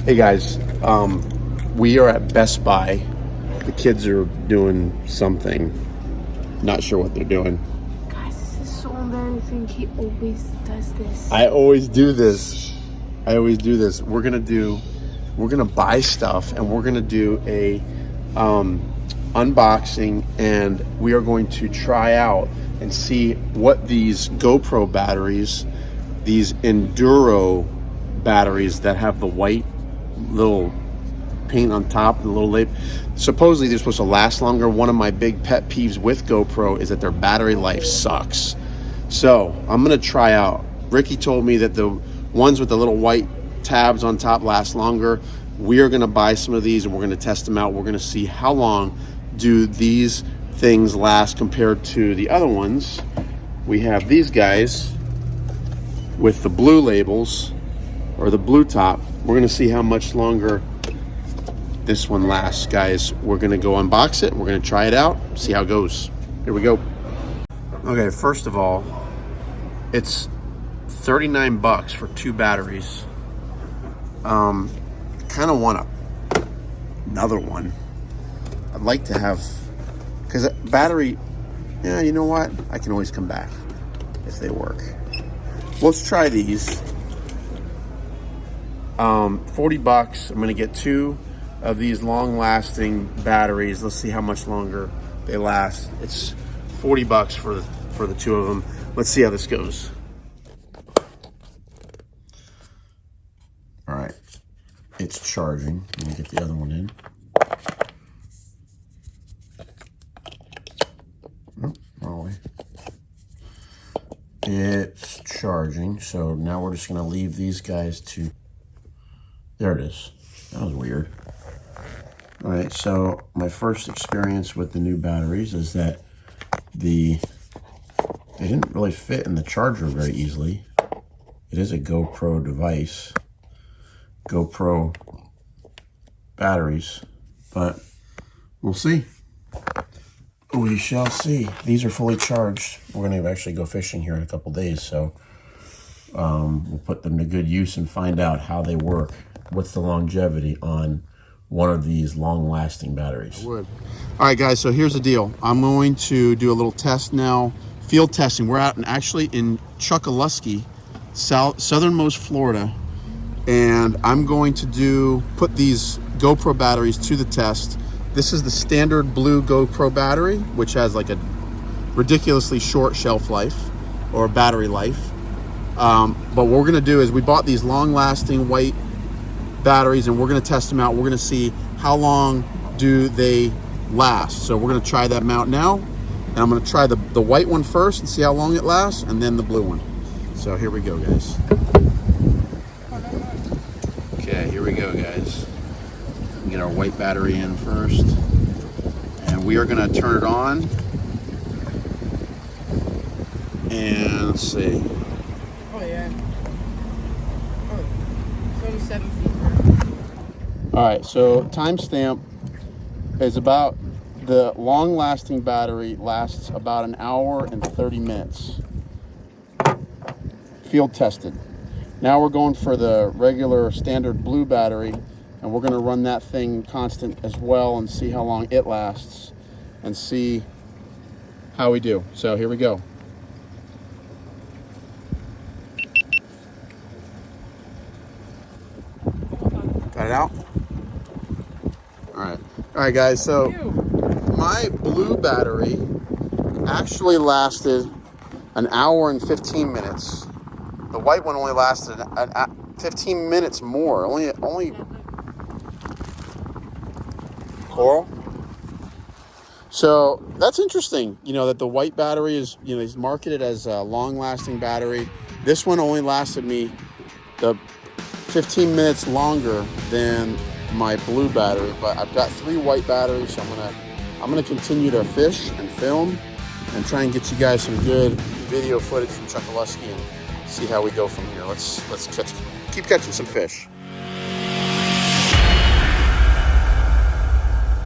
Hey guys, we are at Best Buy. The kids are doing something. Not sure what they're doing. Guys, this is so embarrassing. He always does this. I always do this. We're gonna buy stuff and we're gonna do a unboxing, and we are going to try out and see what these GoPro batteries, these Enduro batteries that have the white little paint on top, the little label. Supposedly they're supposed to last longer. One of my big pet peeves with GoPro is that their battery life sucks. So I'm gonna try out. Ricky told me that the ones with the little white tabs on top last longer. We are gonna buy some of these and we're gonna test them out. We're gonna see how long do these things last compared to the other ones. We have these guys with the blue labels or the blue top. We're gonna see how much longer this one lasts, guys. We're gonna go unbox it. We're gonna try it out, see how it goes. Here we go. Okay, first of all, it's 39 bucks for 2 batteries. Kind of want another one. I'd like to have, because battery, yeah, you know what? I can always come back if they work. Let's try these. 40 bucks. I'm gonna get 2 of these long-lasting batteries. Let's see how much longer they last. It's 40 bucks for the 2 of them. Let's see how this goes. All right, it's charging. Let me get the other one in. Oh, wrong way. It's charging. So now we're just gonna leave these guys to. There it is. That was weird. All right, so my first experience with the new batteries is that they didn't really fit in the charger very easily. It is a GoPro device, GoPro batteries, but we'll see. We shall see. These are fully charged. We're going to actually go fishing here in a couple days, so we'll put them to good use and find out how they work. What's the longevity on one of these long-lasting batteries? I would. All right, guys, so here's the deal. I'm going to do a little test now, field testing. We're out actually in Chokoloskee, southernmost Florida, and I'm going to put these GoPro batteries to the test. This is the standard blue GoPro battery, which has like a ridiculously short shelf life or battery life. But what we're gonna do is we bought these long-lasting white batteries and we're gonna test them out. We're gonna see how long do they last. So we're gonna try them out now. And I'm gonna try the white one first and see how long it lasts, and then the blue one. So here we go, guys. Okay, here we go, guys. Get our white battery in first. And we are gonna turn it on. And let's see. Oh yeah. Oh, it's only 7 feet. All right, so timestamp is about, the long-lasting battery lasts about 1 hour and 30 minutes. Field tested. Now we're going for the regular standard blue battery, and we're gonna run that thing constant as well and see how long it lasts and see how we do. So here we go. Got it out? All right, guys, so my blue battery actually lasted 1 hour and 15 minutes. The white one only lasted 15 minutes more. Only coral. So that's interesting, you know, that the white battery is, you know, is marketed as a long-lasting battery. This one only lasted me the 15 minutes longer than my blue battery, but I've got 3 white batteries, so I'm gonna continue to fish and film and try and get you guys some good video footage from Chokoloskee and see how we go from here. Let's keep catching some fish.